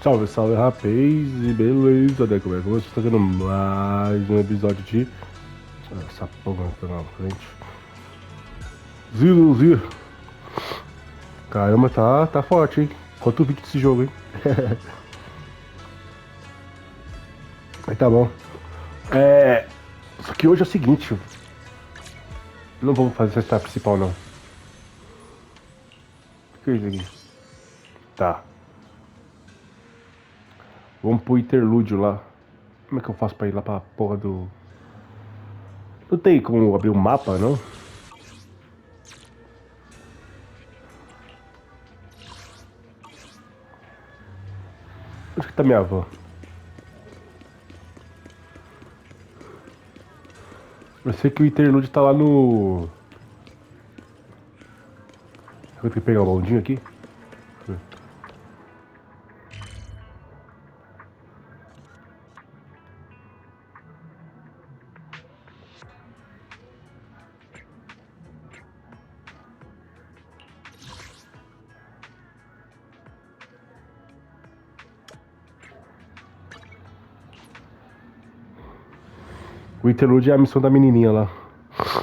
Salve, salve, rapaz, e beleza, né? Como é que você está fazendo mais um episódio de... Essa porra tá na frente. Ziluzir. Caramba, tá forte, hein? Quanto vídeo desse jogo, hein? Mas tá bom. Só que hoje é o seguinte. Não vamos fazer essa história principal, não. O que é isso aqui? Tá. Vamos pro interlúdio lá. Como é que eu faço pra ir lá pra porra do... Não tem como abrir um mapa, não? Onde que tá minha avó? Eu sei que o interlúdio tá lá no... Eu tenho que pegar o baldinho aqui? O interlude é a missão da menininha lá.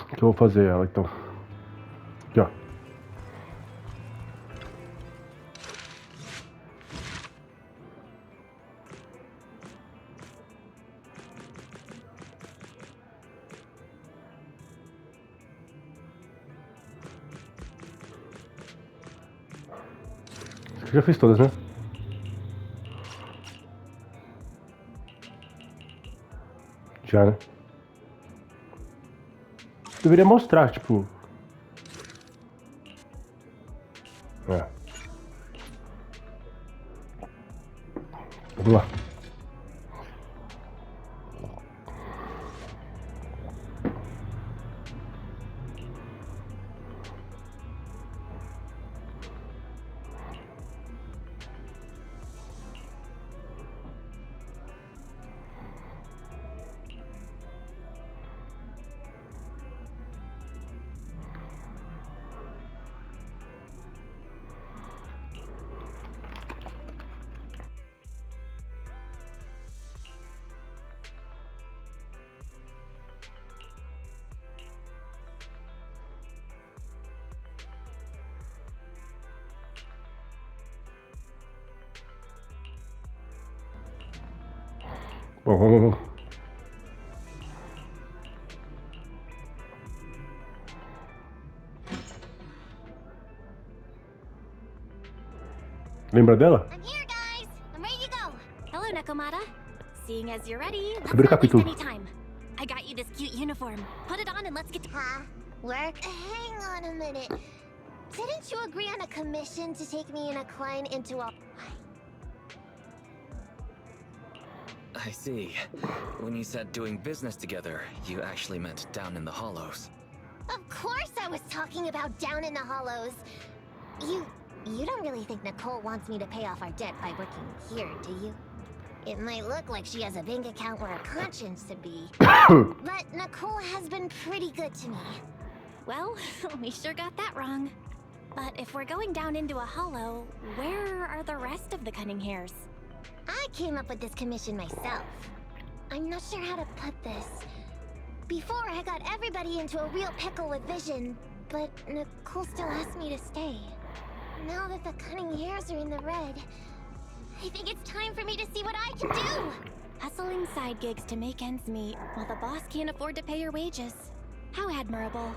Que eu vou fazer ela, então. Aqui, ó. Você já fez todas, né? Já, né? Deveria mostrar, tipo... É. Vamos lá. Bom, vamos. Lembra dela? I'm here, guys. I'm ready to go. Hello, Nakamata. Seeing as you're ready, let's Primeiro not waste capítulo. any time. I got you this cute uniform. Put it on and let's get to... Work? Hang on a minute. Didn't you agree on a commission to take me and a client into a... I see. When you said doing business together, you actually meant down in the hollows. Of course I was talking about down in the hollows. You don't really think Nicole wants me to pay off our debt by working here, do you? It might look like she has a bank account where a conscience to be. But Nicole has been pretty good to me. Well, we sure got that wrong. But if we're going down into a hollow, where are the rest of the cunning hairs? I came up with this commission myself. I'm not sure how to put this. Before, I got everybody into a real pickle with Vision, but Nicole still asked me to stay. Now that the cunning hairs are in the red, I think it's time for me to see what I can do! Hustling side gigs to make ends meet, while the boss can't afford to pay your wages. How admirable.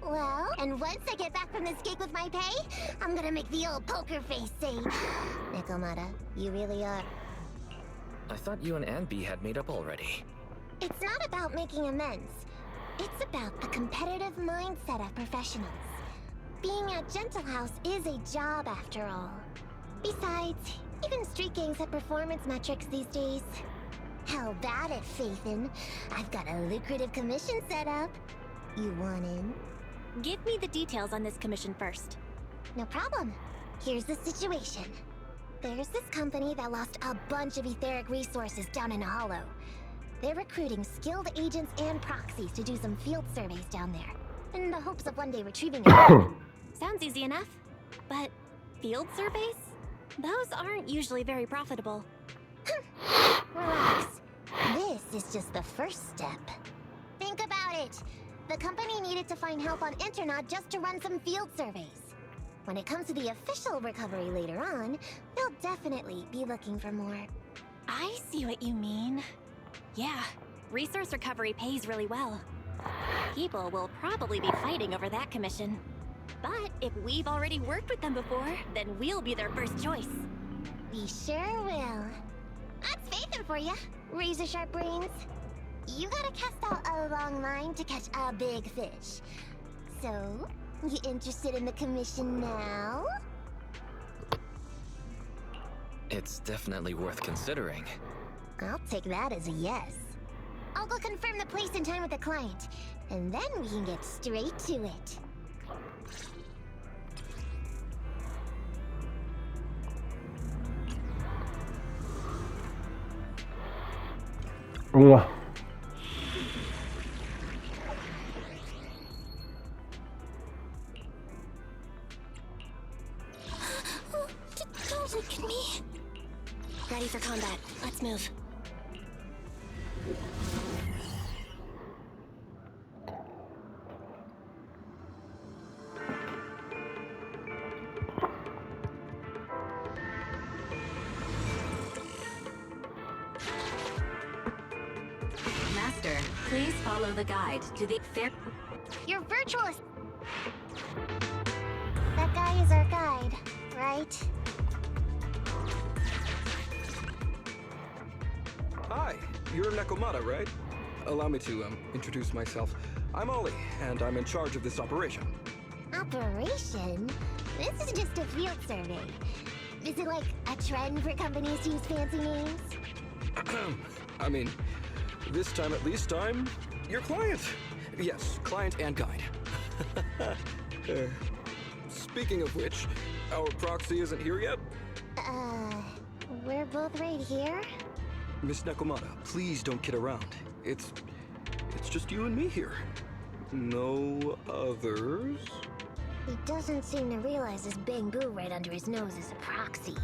Well, and once I get back from this gig with my pay, I'm gonna make the old poker face say, Nakamata, you really are... I thought you and Anby had made up already. It's not about making amends. It's about the competitive mindset of professionals. Being at Gentle House is a job after all. Besides, even street gangs have performance metrics these days. How about it, Faithin? I've got a lucrative commission set up. You want in? Give me the details on this commission first. No problem. Here's the situation. There's this company that lost a bunch of etheric resources down in a hollow. They're recruiting skilled agents and proxies to do some field surveys down there, in the hopes of one day retrieving it. Sounds easy enough. But field surveys? Those aren't usually very profitable. Relax. This is just the first step. Think about it. The company needed to find help on Internet just to run some field surveys. When it comes to the official recovery later on, they'll definitely be looking for more. I see what you mean. Yeah, resource recovery pays really well. People will probably be fighting over that commission. But if we've already worked with them before, then we'll be their first choice. We sure will. That's Phaethon for ya, razor-sharp brains. You gotta cast out a long line to catch a big fish. So, you interested in the commission now? It's definitely worth considering. I'll take that as a yes. I'll go confirm the place and time with the client, and then we can get straight to it. Vamos lá. Don't look at me. Ready for combat. Let's move. Master, please follow the guide to the fair. Your virtual That guy is our guide, right? Hi, you're Nekomata, right? Allow me to, introduce myself. I'm Ollie, and I'm in charge of this operation. Operation? This is just a field survey. Is it like a trend for companies to use fancy names? I mean, this time at least I'm your client. Yes, client and guide. Speaking of which, our proxy isn't here yet. We're both right here? Miss Nekomata, please don't kid around. It's just you and me here. No others? He doesn't seem to realize this bamboo right under his nose is a proxy.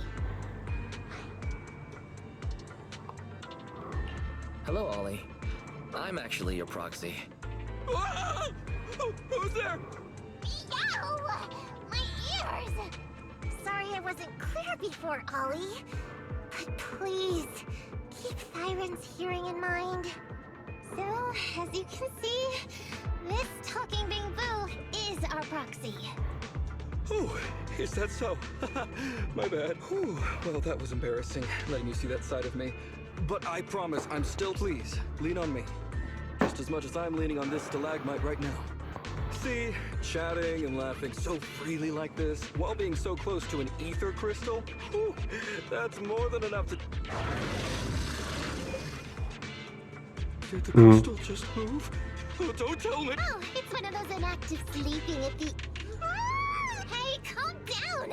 Hello, Ollie. I'm actually your proxy. Ah! Who's there? Yow! My ears! Sorry I wasn't clear before, Ollie. But please, keep Siren's hearing in mind. So, as you can see, this talking bamboo is our proxy. Oh, is that so? My bad. Whew. Well, that was embarrassing, letting you see that side of me. But I promise I'm still pleased. Lean on me. Just as much as I'm leaning on this stalagmite right now. See, chatting and laughing so freely like this, while being so close to an ether crystal, whew, that's more than enough to... Did the crystal just move? Oh, don't tell me! Oh, it's one of those inactive sleeping at the... Ah! Hey, calm down!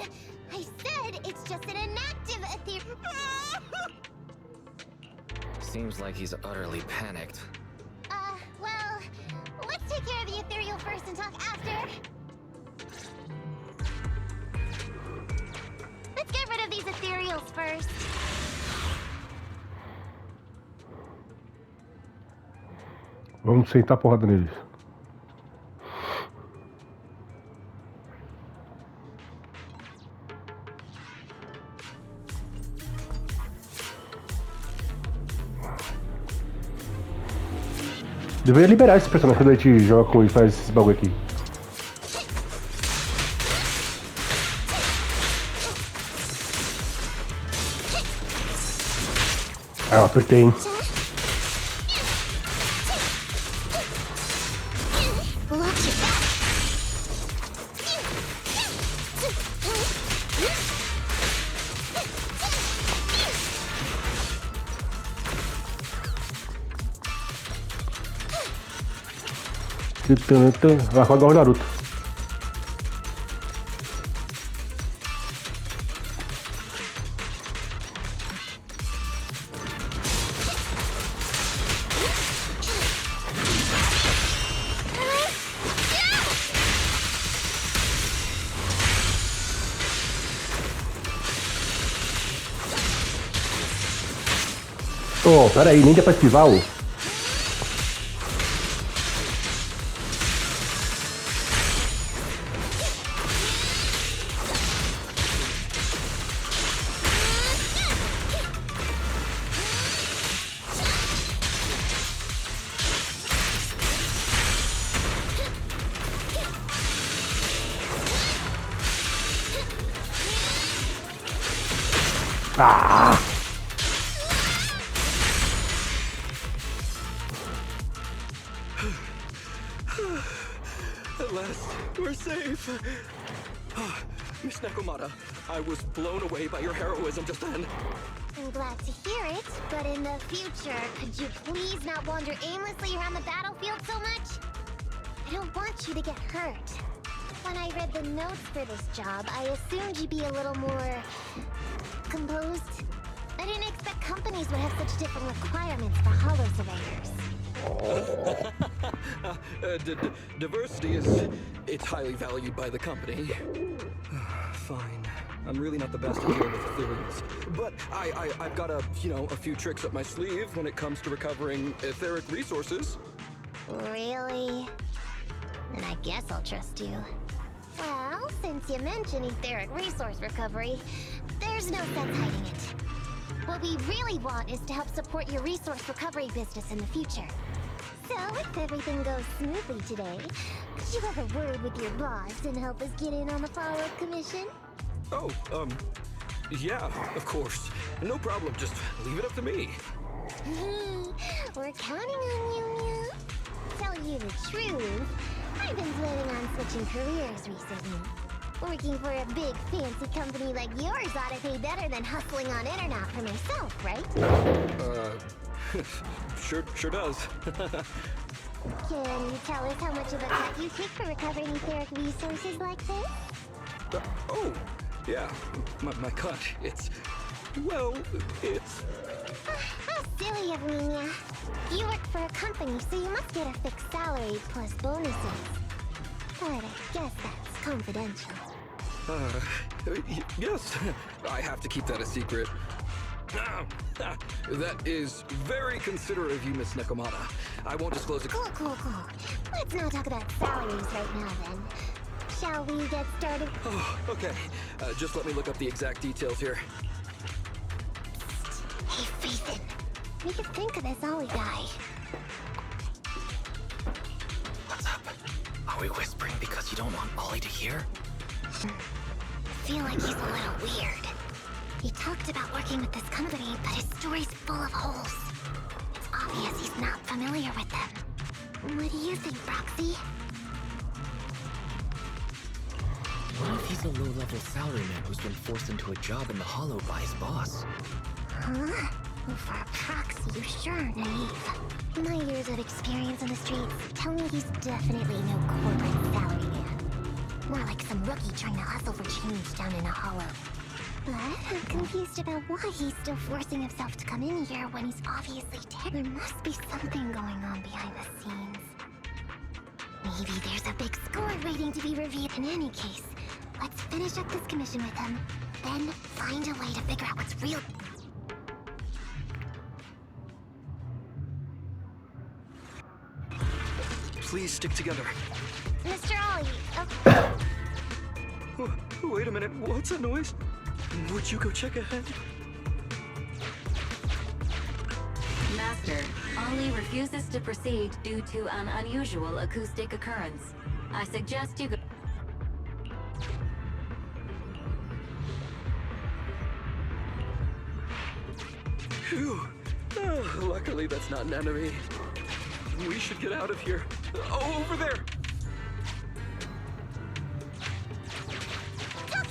I said it's just an inactive ether... Seems like he's utterly panicked. Well, let's take care of the ethereal first and talk after. Let's get rid of these ethereals first. Vamos sentar a porrada neles. Deveria liberar esse personagem quando a gente joga com ele e faz esse bagulho aqui. Ah, eu apertei, hein? Vai rodar o Naruto. Oh, peraí, nem dá pra esquivar o... Ah! At last, we're safe. Miss Nekomata, I was blown away by your heroism just then. I'm glad to hear it, but in the future, could you please not wander aimlessly around the battlefield so much? I don't want you to get hurt. When I read the notes for this job, I assumed you'd be a little more... composed. I didn't expect companies would have such different requirements for holo surveyors. Diversity it's highly valued by the company. Fine. I'm really not the best at dealing with theories. But I've got a few tricks up my sleeve when it comes to recovering etheric resources. Really? Then I guess I'll trust you. Well, since you mentioned etheric resource recovery, there's no sense hiding it. What we really want is to help support your resource recovery business in the future. So, if everything goes smoothly today, could you have a word with your boss and help us get in on the follow-up commission? Oh, yeah, of course. No problem, just leave it up to me. We're counting on you, Mew. Tell you the truth, I've been planning on switching careers recently. Working for a big, fancy company like yours ought to pay better than hustling on internet for myself, right? Sure does. Can you tell us how much of a cut you take for recovering etheric resources like this? Oh, yeah, my cut, it's... How silly of me, Nya. You work for a company, so you must get a fixed salary plus bonuses. But I guess that's confidential. Yes, I have to keep that a secret. That is very considerate of you, Miss Nekomata. I won't disclose it. Cool. Let's not talk about salaries right now, then. Shall we get started? Oh, okay. Just let me look up the exact details here. Hey, Ethan. We could think of this Ollie guy. What's up? Are we whispering because you don't want Ollie to hear? I feel like he's a little weird. He talked about working with this company, but his story's full of holes. It's obvious he's not familiar with them. What do you think, Roxy? What if he's a low-level salaryman who's been forced into a job in the Hollow by his boss? Huh? Well, for a proxy, you sure are naive. My years of experience on the streets tell me he's definitely no corporate salary man. More like some rookie trying to hustle for change down in a hollow. But I'm confused about why he's still forcing himself to come in here when he's obviously dead. There must be something going on behind the scenes. Maybe there's a big score waiting to be revealed. In any case, let's finish up this commission with him, then find a way to figure out what's real. Please stick together. Mr. Ollie, Wait a minute, what's that noise? Would you go check ahead? Master, Ollie refuses to proceed due to an unusual acoustic occurrence. I suggest you go... Phew. Luckily, that's not an enemy. We should get out of here. Oh, over there!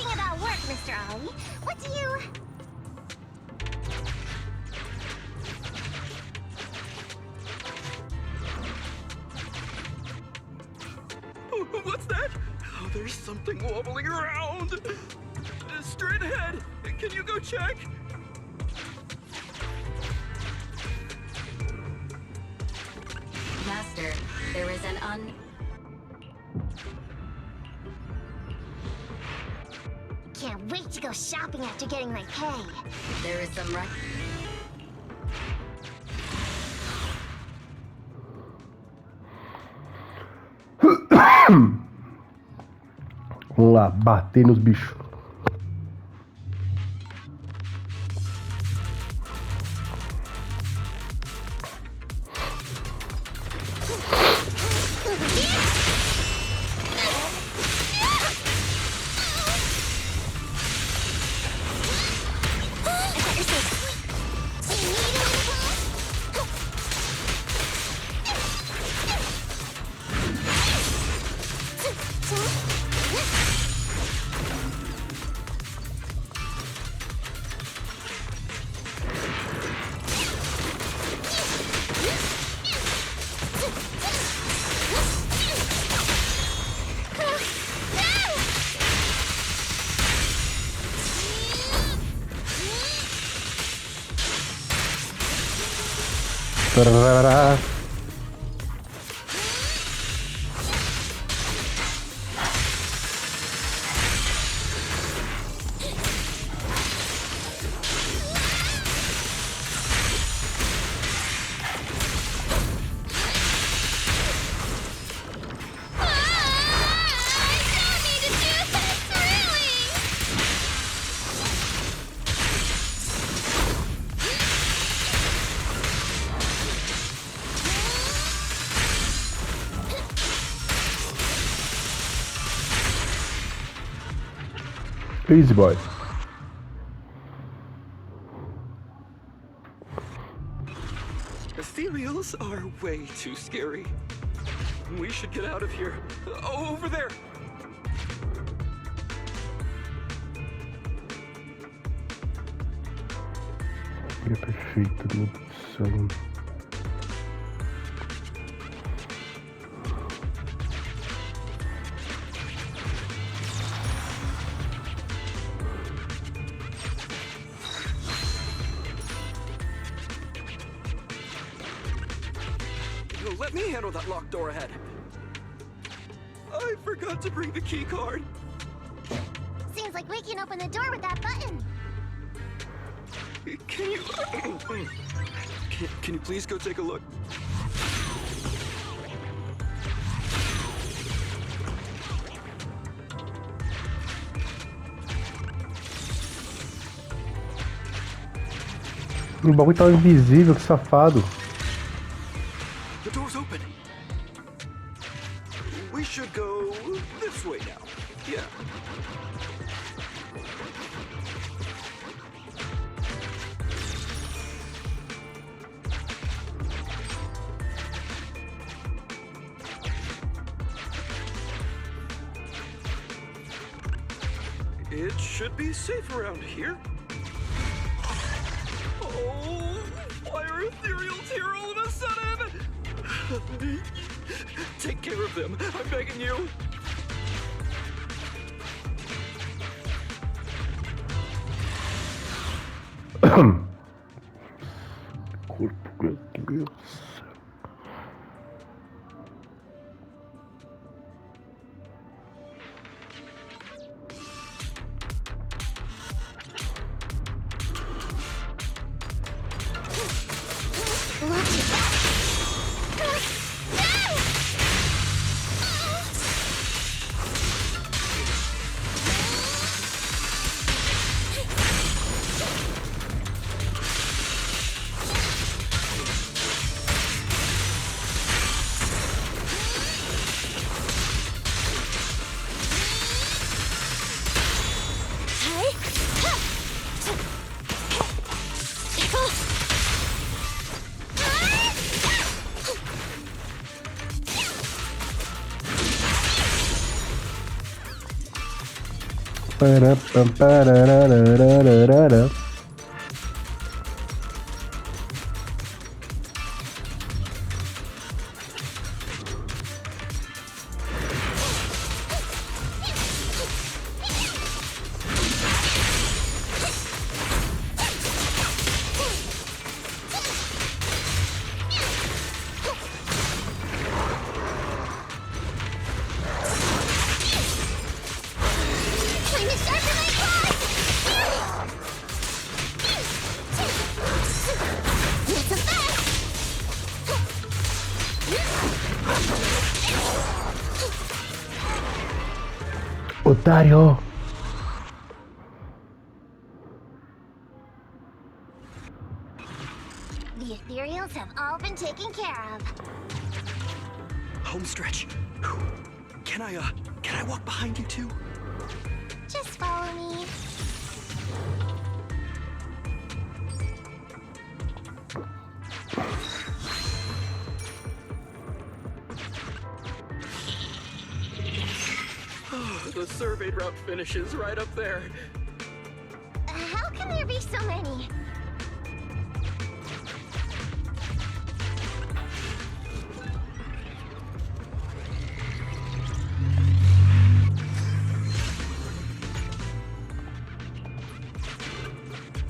talking about work, Mr. Ollie, what do you... What's that? Oh, there's something wobbling around. Straight ahead. Can you go check? Master, there is an Can't wait to go shopping after getting my pay. There is some Vamos lá, bater nos bichos. Tarará. Easy boy. Ethereals are way too scary. We should get out of here. Over there! É perfeito, meu Deus do céu. Let me handle that locked door ahead. I forgot to bring the key card. Seems like we can open the door with that button. Can you... can you please go take a look? O bagulho tava invisível, que safado. The door's open. We should go this way now. Yeah. It should be safe around here. Oh, why are ethereals here all of a sudden? Take care of them, I'm begging you. Corpo, meu Deus. Parararararararara. Time to sharpen my claws! otário. The ethereals have all been taken care of. Home stretch. Whew. Can I walk behind you too? Just follow me. The surveyed route finishes right up there. How can there be so many?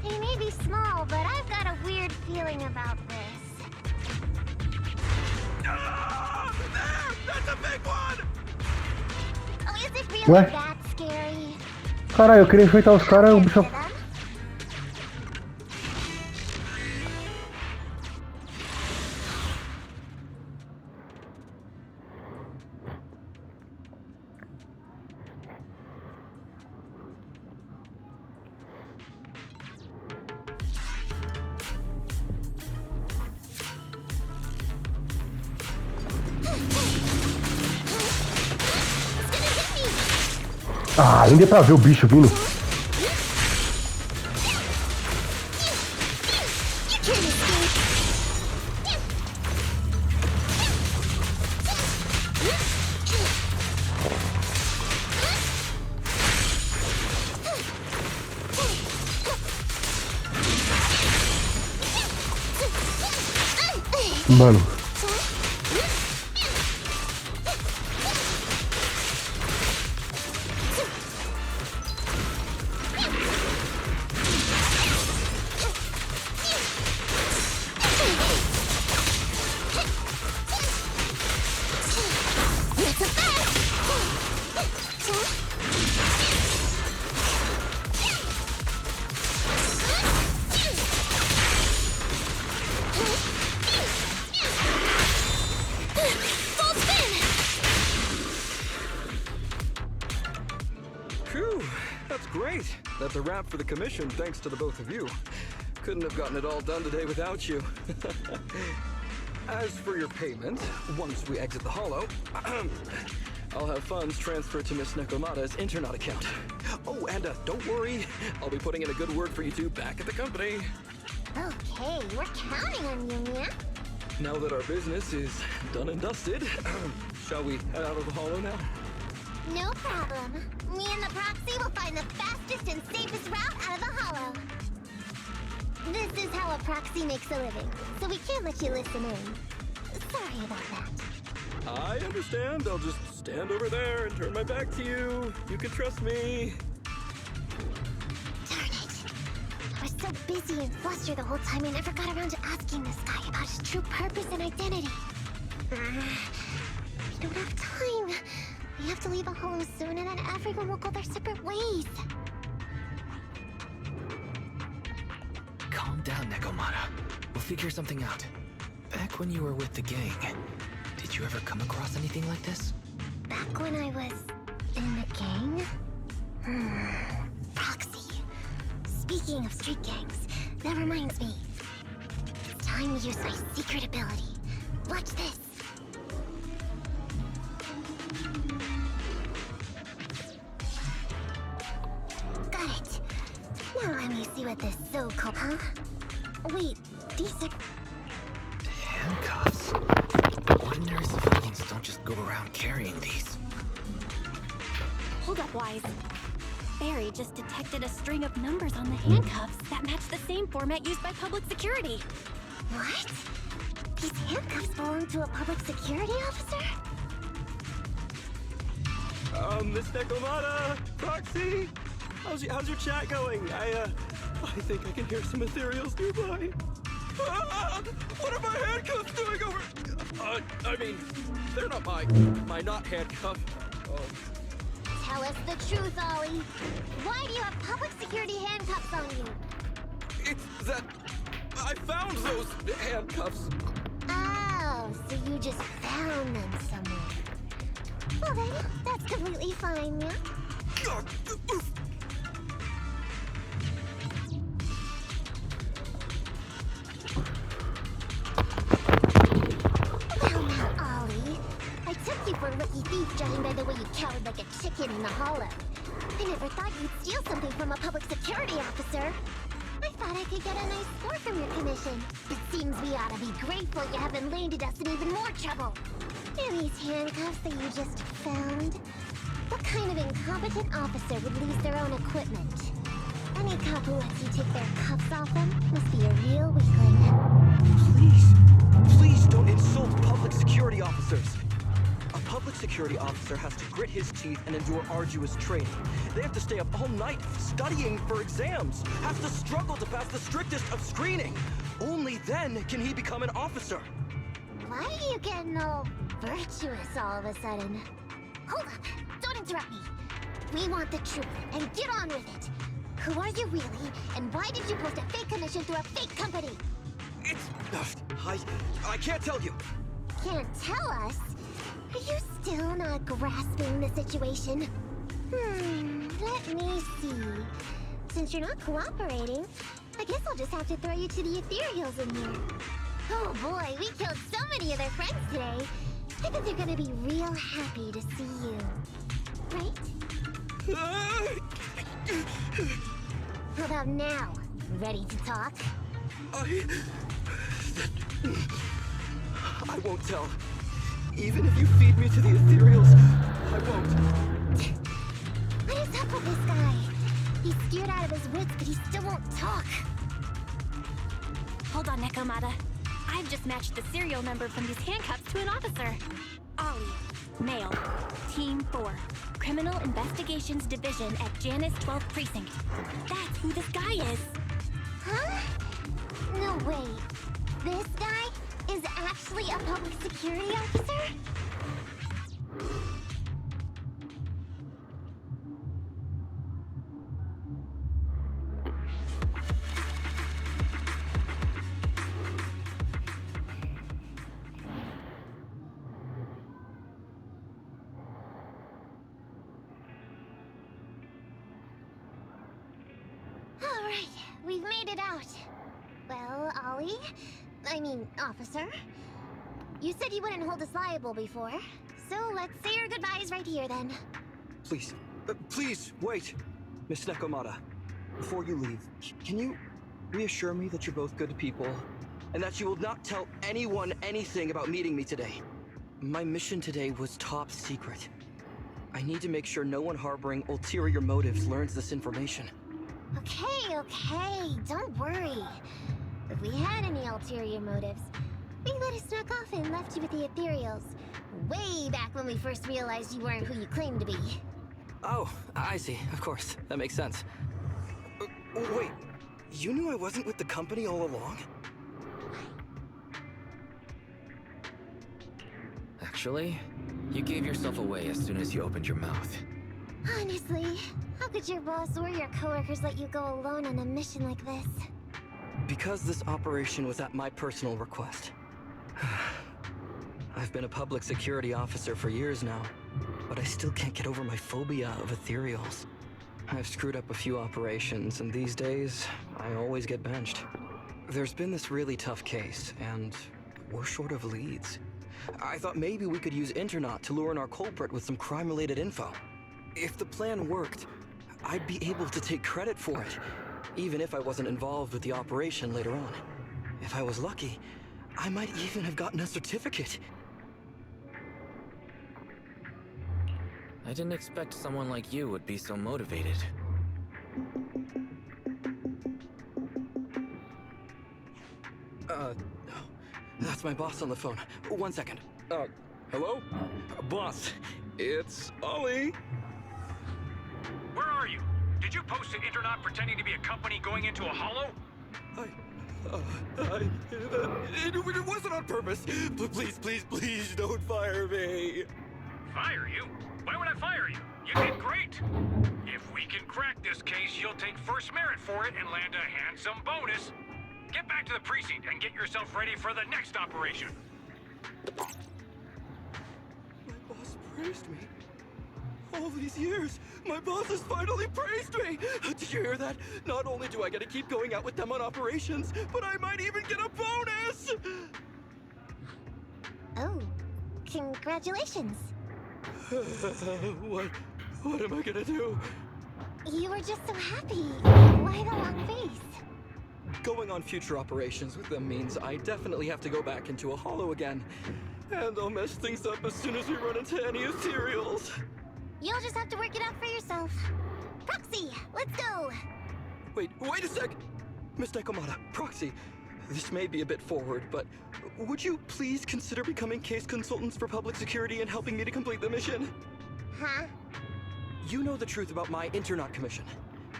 They may be small, but I've got a weird feeling about this. Ah, there! That's a big one! Oh, is it really What? that scary? Caralho, eu queria enfrentar os caras, o bicho. Get to them? Ah, nem deu pra ver o bicho vindo. Mano. Phew, that's great. That's a wrap for the commission, thanks to the both of you. Couldn't have gotten it all done today without you. As for your payment, once we exit the hollow, I'll have funds transferred to Miss Nekomata's Internet account. Oh, and don't worry, I'll be putting in a good word for you two back at the company. Okay, we're counting on you, Mia. Now that our business is done and dusted, shall we head out of the hollow now? No problem. Me and the proxy will find the fastest and safest route out of the hollow. This is how a proxy makes a living, so we can't let you listen in. Sorry about that. I understand. I'll just stand over there and turn my back to you. You can trust me. Darn it. I was so busy and flustered the whole time I never got around to asking this guy about his true purpose and identity. We don't have time. We have to leave a home soon and then everyone will go their separate ways. Calm down, Nekomata. We'll figure something out. Back when you were with the gang, did you ever come across anything like this? Back when I was in the gang? Proxy. Speaking of street gangs, that reminds me. It's time to use my secret ability. Watch this. Got it. Now let me see what this so-called... Huh? Wait, these are... Handcuffs? Ordinary civilians don't just go around carrying these. Hold up, Wise. Barry just detected a string of numbers on the handcuffs that match the same format used by public security. What? These handcuffs belong to a public security officer? Miss Nekomata, Proxy, how's your chat going? I think I can hear some ethereals nearby. Ah, what are my handcuffs doing over? I mean, they're not my not handcuff. Oh. Tell us the truth, Ollie. Why do you have public security handcuffs on you? It's that I found those handcuffs. Oh, so you just found them somewhere. Well then, that's completely fine, yeah? Well, now, Ollie. I took you for a rookie thief, judging by the way you cowered like a chicken in the hollow. I never thought you'd steal something from a public security officer. I thought I could get a nice score from your commission. It seems we ought to be grateful you haven't landed us in even more trouble. And these handcuffs that you just found? What kind of incompetent officer would lose their own equipment? Any cop who lets you take their cuffs off them must be a real weakling. Please don't insult public security officers. A public security officer has to grit his teeth and endure arduous training. They have to stay up all night studying for exams, have to struggle to pass the strictest of screening. Only then can he become an officer. Why are you getting all virtuous all of a sudden? Hold up! Don't interrupt me! We want the truth, and get on with it! Who are you really, and why did you post a fake commission through a fake company? I can't tell you. Can't tell us? Are you still not grasping the situation? Let me see. Since you're not cooperating, I guess I'll just have to throw you to the ethereals in here. Oh boy, we killed so many of their friends today. I bet they're gonna be real happy to see you. Right? How about now? Ready to talk? I won't tell. Even if you feed me to the ethereals, I won't. What is up with this guy? He's scared out of his wits, but he still won't talk. Hold on, Nekomata. I've just matched the serial number from these handcuffs to an officer. Ollie, male, Team 4, Criminal Investigations Division at Janus 12th Precinct. That's who this guy is. Huh? No, wait. This guy is actually a public security officer? All right, we've made it out. Well, Ollie? Officer? You said you wouldn't hold us liable before, so let's say our goodbyes right here then. Please, wait. Miss Nekomata, before you leave, can you reassure me that you're both good people, and that you will not tell anyone anything about meeting me today? My mission today was top secret. I need to make sure no one harboring ulterior motives learns this information. Okay, don't worry. If we had any ulterior motives, we let us snuck off and left you with the ethereals. Way back when we first realized you weren't who you claimed to be. Oh, I see. Of course. That makes sense. Wait, you knew I wasn't with the company all along? Actually, you gave yourself away as soon as you opened your mouth. Honestly, how could your boss or your coworkers let you go alone on a mission like this? Because this operation was at my personal request. I've been a public security officer for years now, but I still can't get over my phobia of ethereals. I've screwed up a few operations, and these days, I always get benched. There's been this really tough case, and we're short of leads. I thought maybe we could use Internaut to lure in our culprit with some crime-related info. If the plan worked, I'd be able to take credit for it, even if I wasn't involved with the operation later on. If I was lucky, I might even have gotten a certificate. I didn't expect someone like you would be so motivated. That's my boss on the phone. 1 second. Hello? Boss, it's Ollie. Where are you? Did you post to Internaut pretending to be a company going into a hollow? It wasn't on purpose. Please don't fire me. Fire you? Why would I fire you? You did great. If we can crack this case, you'll take first merit for it and land a handsome bonus. Get back to the precinct and get yourself ready for the next operation. My boss praised me. All these years, my boss has finally praised me! Did you hear that? Not only do I get to keep going out with them on operations, but I might even get a bonus! Oh, congratulations. What am I gonna do? You were just so happy. Why the long face? Going on future operations with them means I definitely have to go back into a hollow again. And I'll mess things up as soon as we run into any ethereals. You'll just have to work it out for yourself. Proxy, let's go! Wait a sec! Miss Nekomata, Proxy, this may be a bit forward, but would you please consider becoming case consultants for public security and helping me to complete the mission? Huh? You know the truth about my Internaut commission.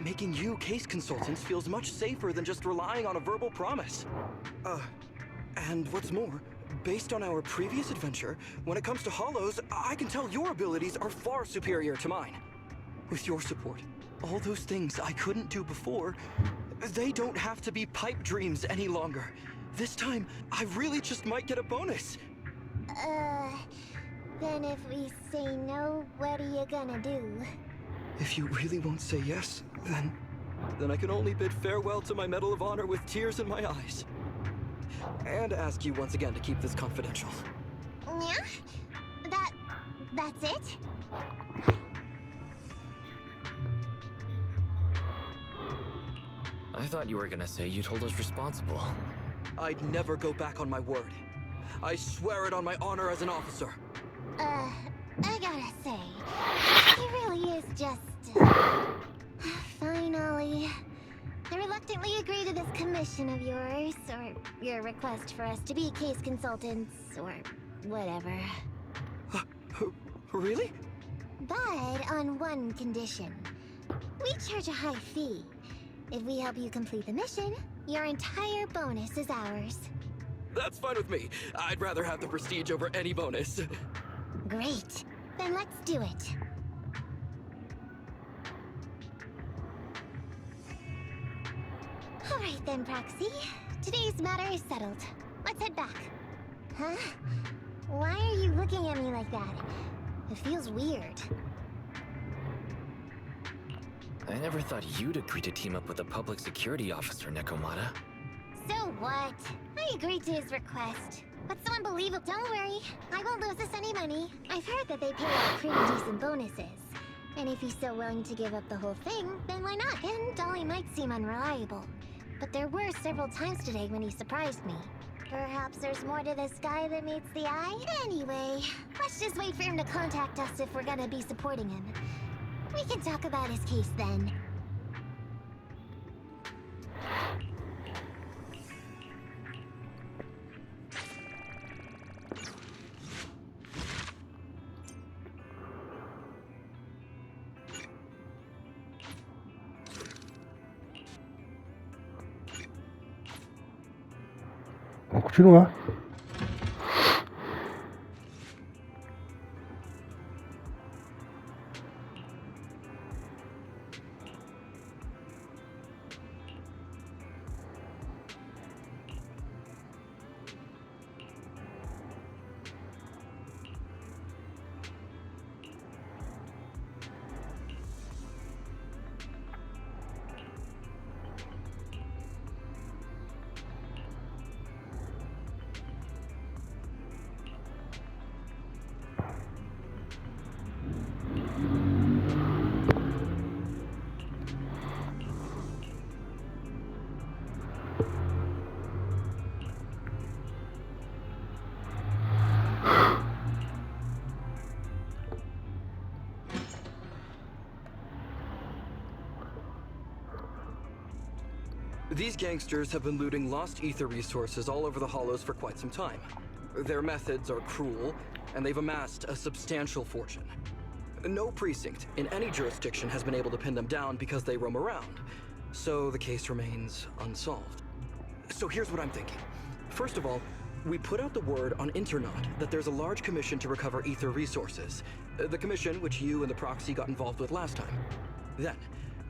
Making you case consultants feels much safer than just relying on a verbal promise. And what's more, based on our previous adventure, when it comes to hollows, I can tell your abilities are far superior to mine. With your support, all those things I couldn't do before, they don't have to be pipe dreams any longer. This time, I really just might get a bonus. Then if we say no, what are you gonna do? If you really won't say yes, then I can only bid farewell to my Medal of Honor with tears in my eyes. And ask you once again to keep this confidential. Yeah? That's it? I thought you were gonna say you'd hold us responsible. I'd never go back on my word. I swear it on my honor as an officer. I gotta say, he really is just... Fine, Ollie. I reluctantly agree to this commission of yours, or your request for us to be case consultants, or whatever. Really? But on one condition. We charge a high fee. If we help you complete the mission, your entire bonus is ours. That's fine with me. I'd rather have the prestige over any bonus. Great. Then let's do it. Alright then, Proxy. Today's matter is settled. Let's head back. Huh? Why are you looking at me like that? It feels weird. I never thought you'd agree to team up with a public security officer, Nekomata. So what? I agreed to his request. What's so unbelievable? Don't worry, I won't lose us any money. I've heard that they pay out pretty decent bonuses. And if he's so willing to give up the whole thing, then why not? And Dolly might seem unreliable. But there were several times today when he surprised me. Perhaps there's more to this guy than meets the eye? Anyway, let's just wait for him to contact us if we're gonna be supporting him. We can talk about his case then. Vamos continuar. These gangsters have been looting lost ether resources all over the hollows for quite some time. Their methods are cruel, and they've amassed a substantial fortune. No precinct in any jurisdiction has been able to pin them down because they roam around, so the case remains unsolved. So here's what I'm thinking. First of all, we put out the word on Internaut that there's a large commission to recover ether resources. The commission which you and the Proxy got involved with last time. Then,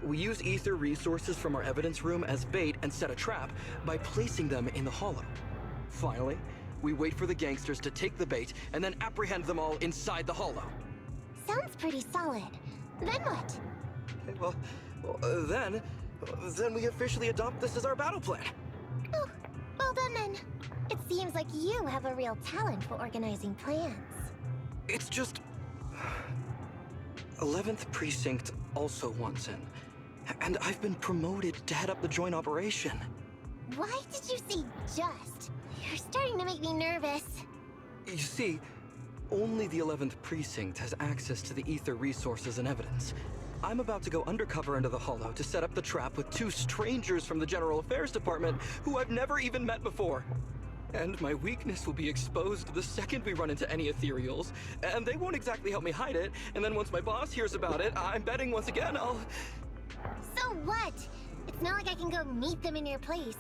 we use ether resources from our evidence room as bait and set a trap by placing them in the hollow. Finally, we wait for the gangsters to take the bait and then apprehend them all inside the hollow. sounds pretty solid. Then what? Okay, then we officially adopt this as our battle plan. Oh, well done then. It seems like you have a real talent for organizing plans. It's just 11th Precinct also wants in. And I've been promoted to head up the joint operation. Why did you say just? You're starting to make me nervous. You see, only the 11th Precinct has access to the ether resources and evidence. I'm about to go undercover into the Hollow to set up the trap with 2 strangers from the General Affairs Department who I've never even met before. And my weakness will be exposed the second we run into any ethereals, and they won't exactly help me hide it, and then once my boss hears about it, I'm betting once again I'll... So what? It's not like I can go meet them in your place.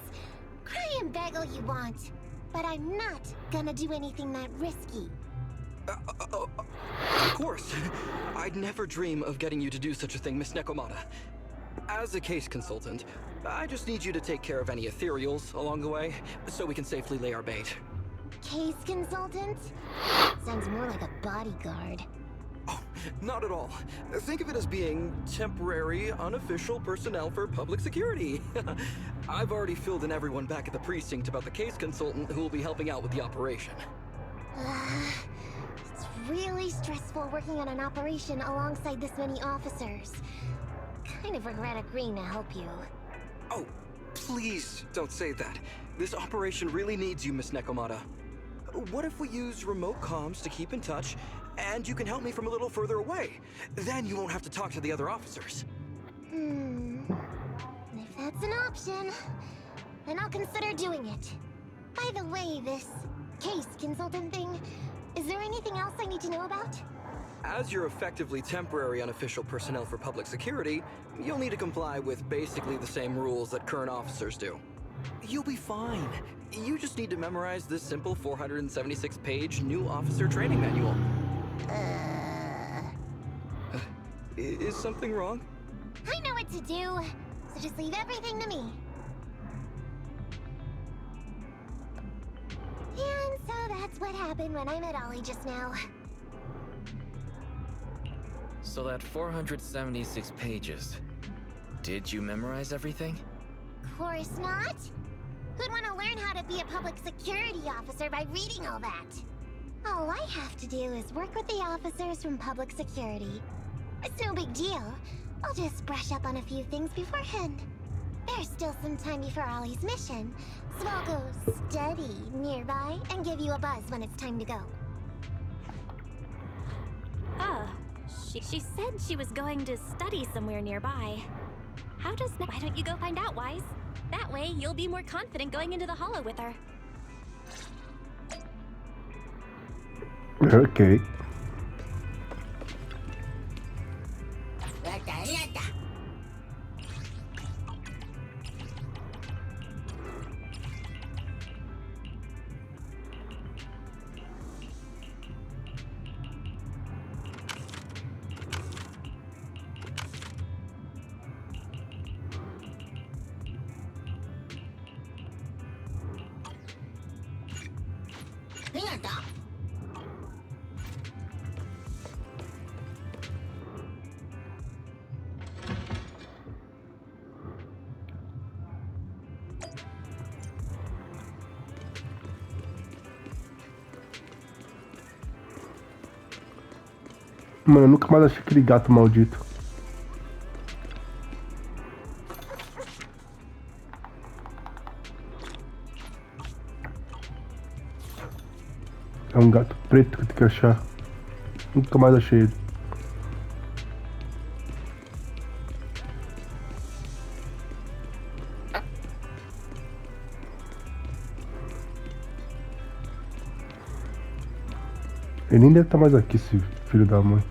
Cry and beg all you want. But I'm not gonna do anything that risky. Of course. I'd never dream of getting you to do such a thing, Miss Nekomata. As a case consultant, I just need you to take care of any ethereals along the way, so we can safely lay our bait. Case consultant? Sounds more like a bodyguard. Oh, not at all. Think of it as being temporary, unofficial personnel for public security. I've already filled in everyone back at the precinct about the case consultant who will be helping out with the operation. It's really stressful working on an operation alongside this many officers. Kind of regret agreeing to help you. Oh, please don't say that. This operation really needs you, Miss Nekomata. What if we use remote comms to keep in touch, and you can help me from a little further away? Then you won't have to talk to the other officers. If that's an option, then I'll consider doing it. By the way, this case consultant thing, is there anything else I need to know about? As you're effectively temporary unofficial personnel for public security, you'll need to comply with basically the same rules that current officers do. You'll be fine. You just need to memorize this simple 476-page new officer training manual. Is something wrong? I know what to do, so just leave everything to me. And so that's what happened when I met Ollie just now. So that 476 pages. Did you memorize everything? Of course not. Who'd want to learn how to be a public security officer by reading all that? All I have to do is work with the officers from public security. It's no big deal. I'll just brush up on a few things beforehand. There's still some time before Ollie's mission, so I'll go study nearby and give you a buzz when it's time to go. She said she was going to study somewhere nearby. Why don't you go find out, Wise? That way, you'll be more confident going into the Hollow with her. Okay. Mano, eu nunca mais achei aquele gato maldito. É um gato preto que eu tenho que achar. Nunca mais achei ele. Ele nem deve estar mais aqui, esse filho da mãe.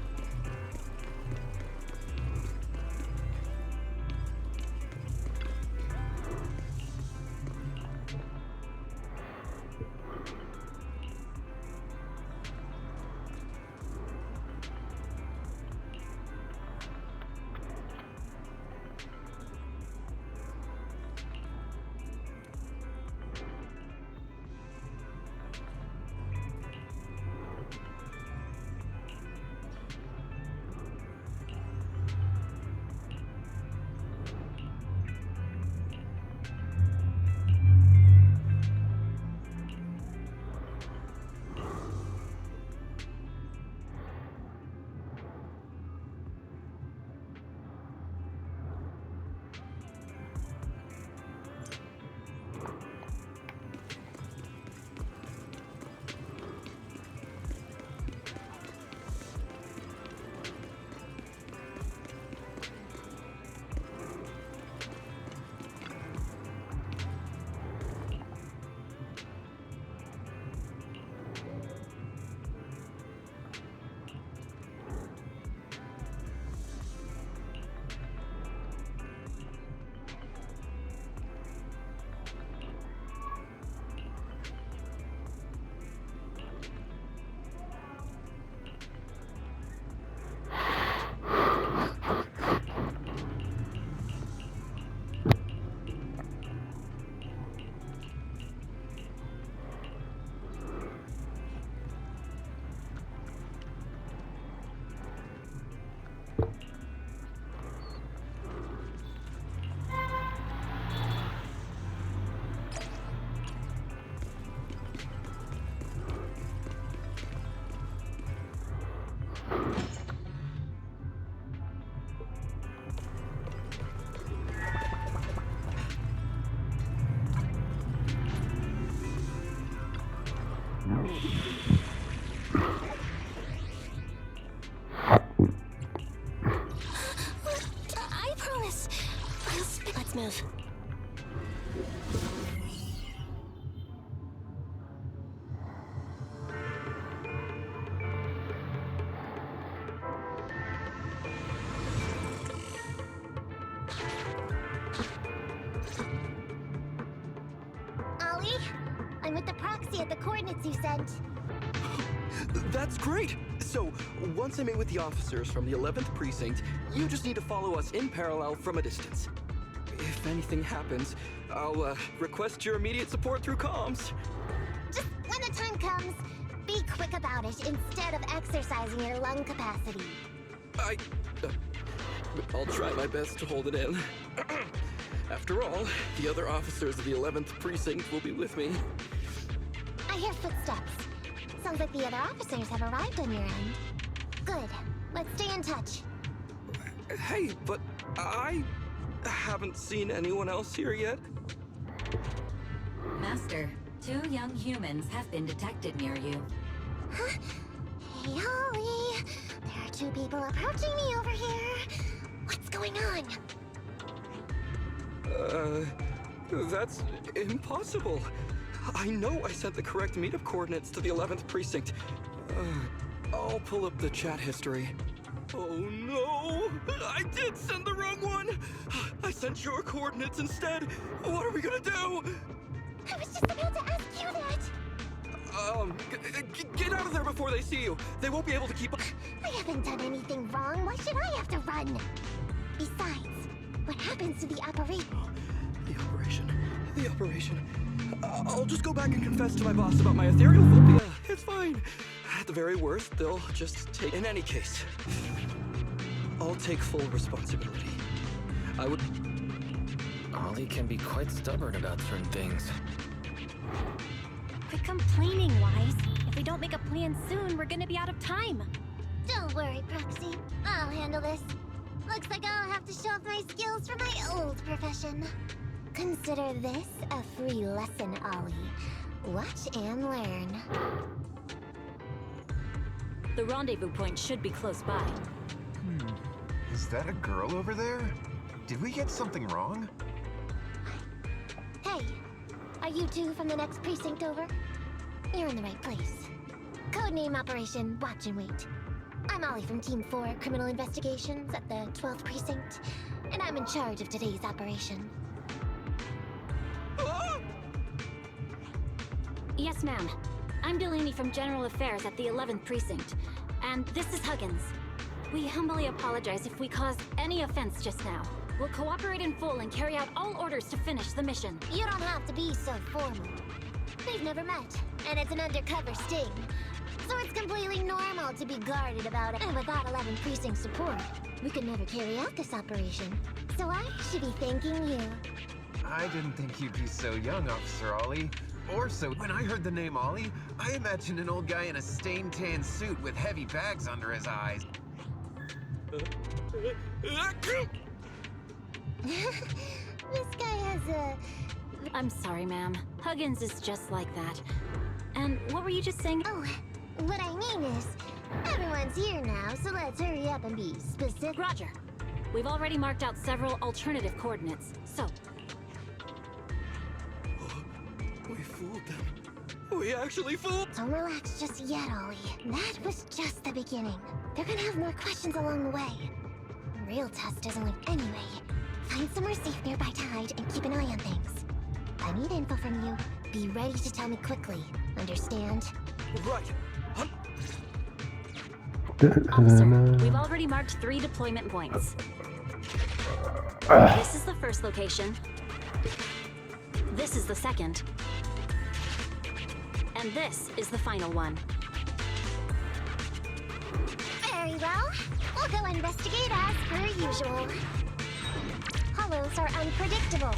I promise. Let's move. Ollie, I'm with the proxy at the coordinates you sent. That's great! So, once I'm in with the officers from the 11th Precinct, you just need to follow us in parallel from a distance. If anything happens, I'll request your immediate support through comms. Just when the time comes, be quick about it instead of exercising your lung capacity. I'll try my best to hold it in. After all, the other officers of the 11th Precinct will be with me. I hear footsteps. Sounds like the other officers have arrived on your end. Good. Let's stay in touch. Hey, but I haven't seen anyone else here yet. Master, 2 young humans have been detected near you. Huh? Hey, Ollie. There are 2 people approaching me over here. What's going on? That's impossible. I know I sent the correct meetup coordinates to the 11th Precinct. I'll pull up the chat history. Oh no! I did send the wrong one! I sent your coordinates instead! What are we gonna do? I was just about to ask you that. Get out of there before they see you! They won't be able to keep up. I haven't done anything wrong. Why should I have to run? Besides, what happens to the operation? The operation. I'll just go back and confess to my boss about my ethereal phobia. It's fine. At the very worst, they'll just take... In any case, I'll take full responsibility. I would... Ollie can be quite stubborn about certain things. Quit complaining, Wise. If we don't make a plan soon, we're gonna be out of time. Don't worry, Proxy. I'll handle this. Looks like I'll have to show off my skills from my old profession. Consider this a free lesson, Ollie. Watch and learn. The rendezvous point should be close by. Is that a girl over there? Did we get something wrong? Hey, are you 2 from the next precinct over? You're in the right place. Codename Operation Watch and Wait. I'm Ollie from Team 4 Criminal Investigations at the 12th Precinct, and I'm in charge of today's operation. Yes, ma'am. I'm Delaney from General Affairs at the 11th Precinct, and this is Huggins. We humbly apologize if we caused any offense just now. We'll cooperate in full and carry out all orders to finish the mission. You don't have to be so formal. We've never met, and it's an undercover sting. So it's completely normal to be guarded about it. And without 11 Precinct support, we could never carry out this operation. So I should be thanking you. I didn't think you'd be so young, Officer Ollie. Or so. When I heard the name Ollie, I imagined an old guy in a stained tan suit with heavy bags under his eyes. This guy has a... I'm sorry, ma'am. Huggins is just like that. And what were you just saying? Oh, what I mean is, everyone's here now, so let's hurry up and be specific. Roger. We've already marked out several alternative coordinates, so... We fooled them. We actually fooled... Don't relax just yet, Ollie. That was just the beginning. They're gonna have more questions along the way. The real test doesn't win anyway. Find somewhere safe nearby to hide and keep an eye on things. If I need info from you, be ready to tell me quickly. Understand? Right. Officer, we've already marked 3 deployment points. This is the first location. This is the second. And this is the final one. Very well. We'll go investigate as per usual. Hollows are unpredictable.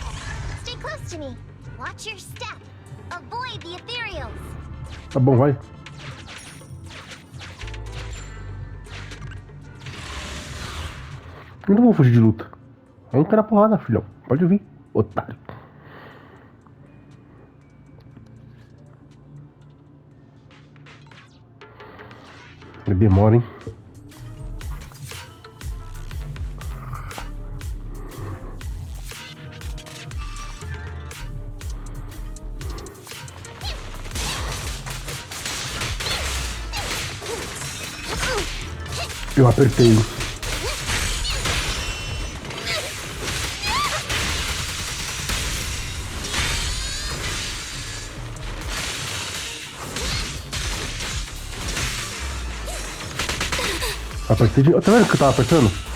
Stay close to me. Watch your step. Avoid the ethereals. Tá bom, vai. Eu não vou fugir de luta. Vamos cair na porrada, filhão. Pode vir, otário. Demora, hein? Eu apertei. Apertei de... Tá vendo que eu tava apertando?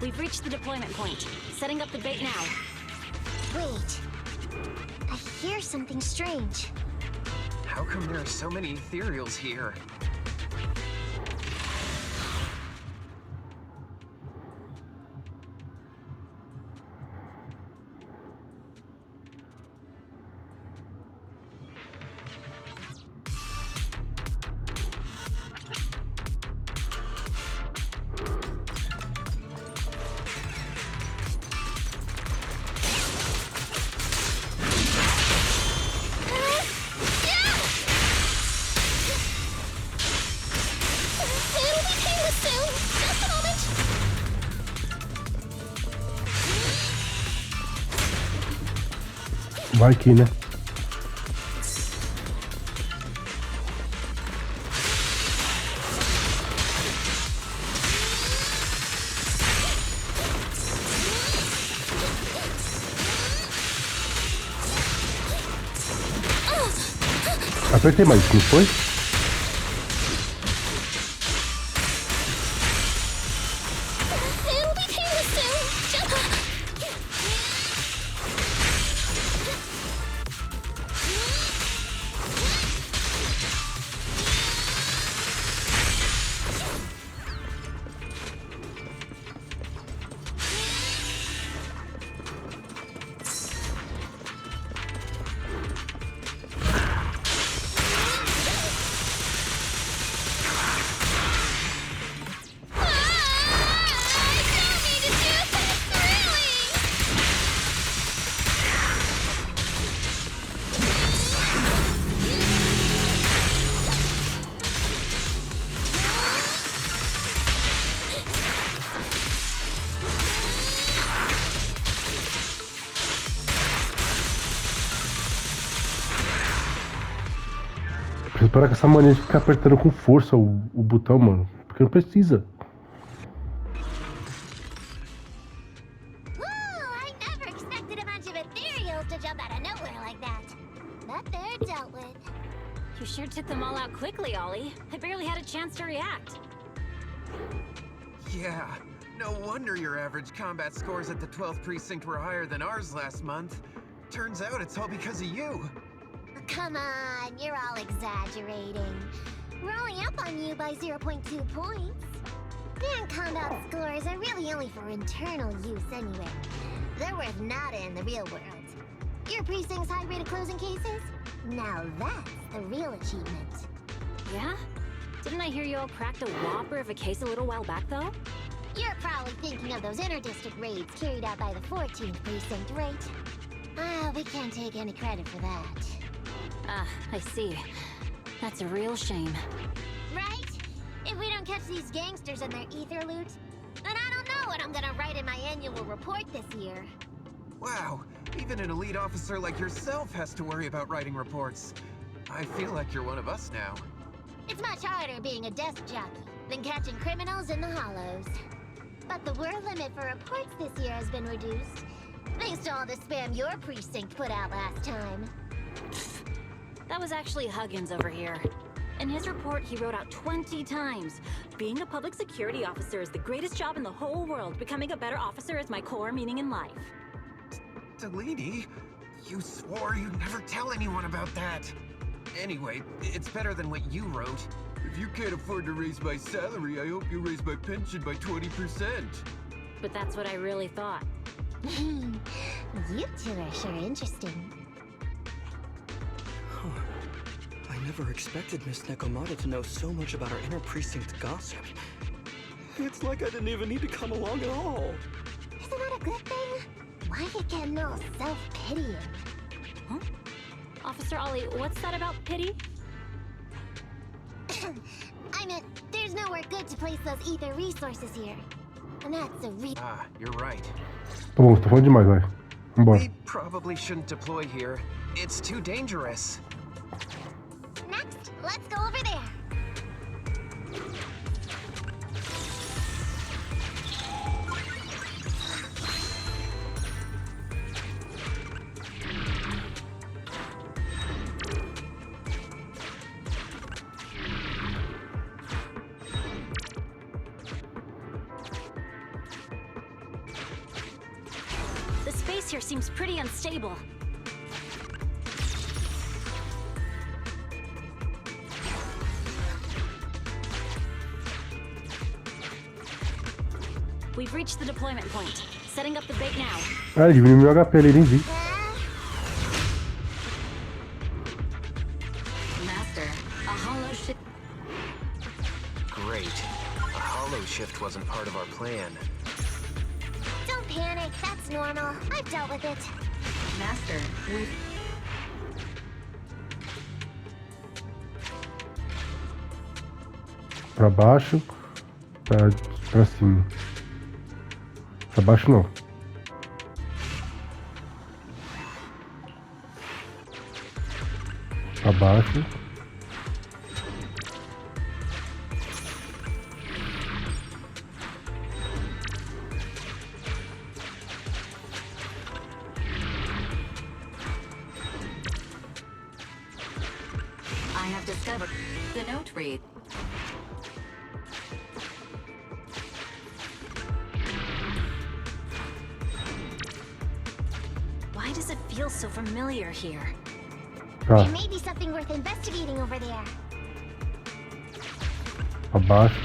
We've reached the deployment point. Setting up the bait now. Wait. I hear something strange. How come there are so many ethereals here? Vai aqui, né? Apertei mais, não foi? Preciso parar com essa mania de ficar apertando com força o botão, mano. Porque não precisa. I never expected a bunch of ethereals to jump out of nowhere like that. But they're dealt with. You sure took them all out quickly, Ollie. I barely had a chance to react. Yeah, no wonder your average combat scores at the 12th precinct were higher than ours last month. Turns out it's all because of you. Come on, you're all exaggerating. We're only up on you by 0.2 points. And combat scores are really only for internal use anyway. They're worth nada in the real world. Your precinct's high rate of closing cases? Now that's the real achievement. Yeah? Didn't I hear you all cracked a whopper of a case a little while back, though? You're probably thinking of those inter-district raids carried out by the 14th precinct, right? We can't take any credit for that. Ah, I see. That's a real shame. Right? If we don't catch these gangsters and their ether loot, then I don't know what I'm gonna write in my annual report this year. Wow, even an elite officer like yourself has to worry about writing reports. I feel like you're one of us now. It's much harder being a desk jockey than catching criminals in the hollows. But the word limit for reports this year has been reduced, thanks to all the spam your precinct put out last time. That was actually Huggins over here. In his report, he wrote out 20 times. Being a public security officer is the greatest job in the whole world. Becoming a better officer is my core meaning in life. Delaney, You swore you'd never tell anyone about that. Anyway, it's better than what you wrote. If you can't afford to raise my salary, I hope you raise my pension by 20%. But that's what I really thought. You two are sure interesting. I never expected Miss Nekomata to know so much about our inner precinct gossip. It's like I didn't even need to come along at all. Isn't that a good thing? Why you getting all self-pitying? Huh? Officer Ollie, what's that about pity? I meant, there's nowhere good to place those ether resources here. And that's a Ah, you're right. Tá bom, você tá falando demais, vai. Vambora. We probably shouldn't deploy here. It's too dangerous. Next, let's go over there. The space here seems pretty unstable. We've reached the deployment point. Setting up the bait now. Ah, ele diminuiu meu HP ali, nem vi. Master, a hollow ship. Great. A hollow shift wasn't part of our plan. Don't panic, that's normal. I've dealt with it. Master, we've... Pra baixo, pra cima. Pra baixo não. Pra baixo. I have discovered... The note read. Why does it feel so familiar here? Tá, There may be something worth investigating over there. pra baixo.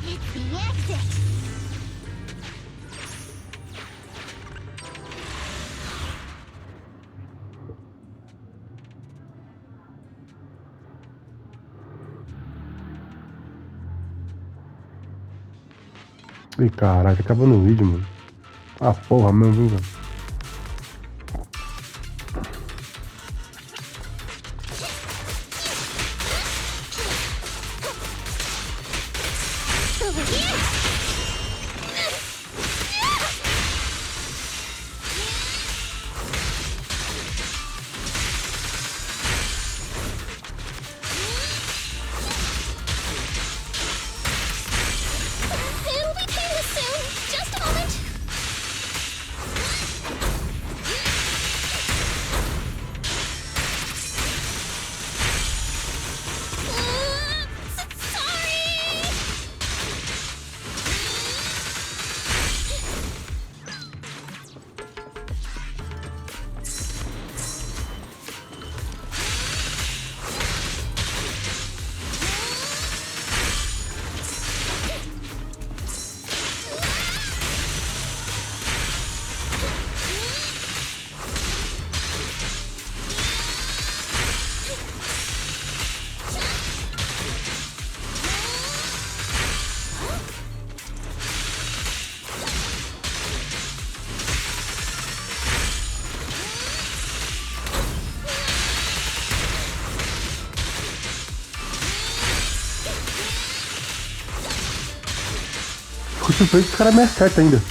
It's the exit! Ih, caraca, acabando o vídeo, mano. Ah, porra mesmo, viu, velho? Over here! It'll be painless soon. Just a moment. Sorry. Fico surpreso que o cara me acerta ainda.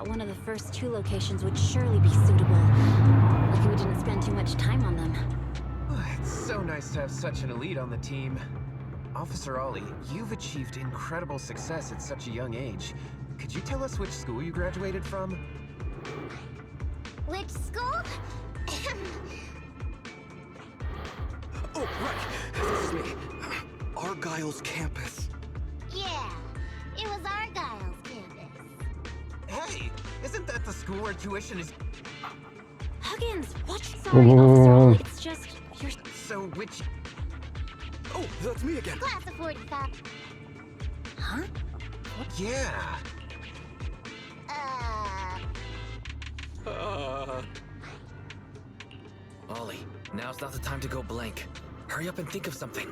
thought one of the first 2 locations would surely be suitable. Lucky we didn't spend too much time on them. It's so nice to have such an elite on the team. Officer Ollie, you've achieved incredible success at such a young age. Could you tell us which school you graduated from? Which school? Oh, right. This is me. Argyle's campus. Yeah, it was Argyle's campus. Hey, isn't that the school where tuition is... Huggins, what? Sorry, Officer Ollie, it's just... you're... So which... Oh, that's me again. Class of 45. Huh? Yeah. Ollie, now's not the time to go blank. Hurry up and think of something.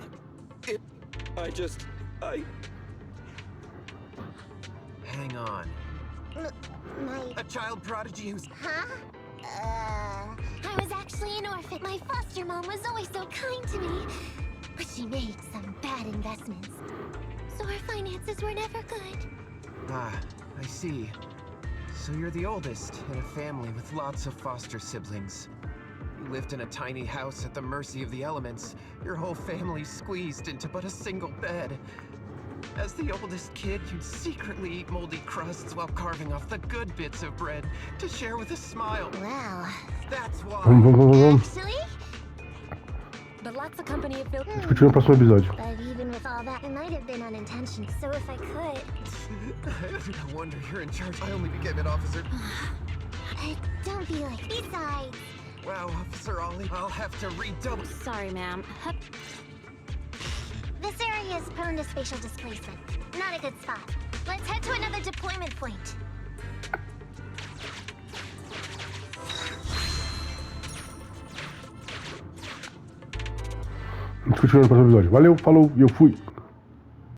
Hang on. My... A child prodigy who's... Huh? I was actually an orphan. My foster mom was always so kind to me. But she made some bad investments. So our finances were never good. Ah, I see. So you're the oldest in a family with lots of foster siblings. You lived in a tiny house at the mercy of the elements, your whole family squeezed into but a single bed. As the oldest kid, you'd secretly eat moldy crusts while carving off the good bits of bread to share with a smile. Well, That's why. actually... But lots of company have built... Discutir no próximo episódio. But even with all that, it might have been unintentional. So if I could... No wonder you're in charge. I only became an officer. Don't be like... Besides... Wow, Officer Ollie, I'll have to redouble. Sorry, ma'am. This area is prone to spatial displacement. Not a good spot. Let's head to another deployment point. Discutir no próximo episódio. Valeu, falou e eu fui.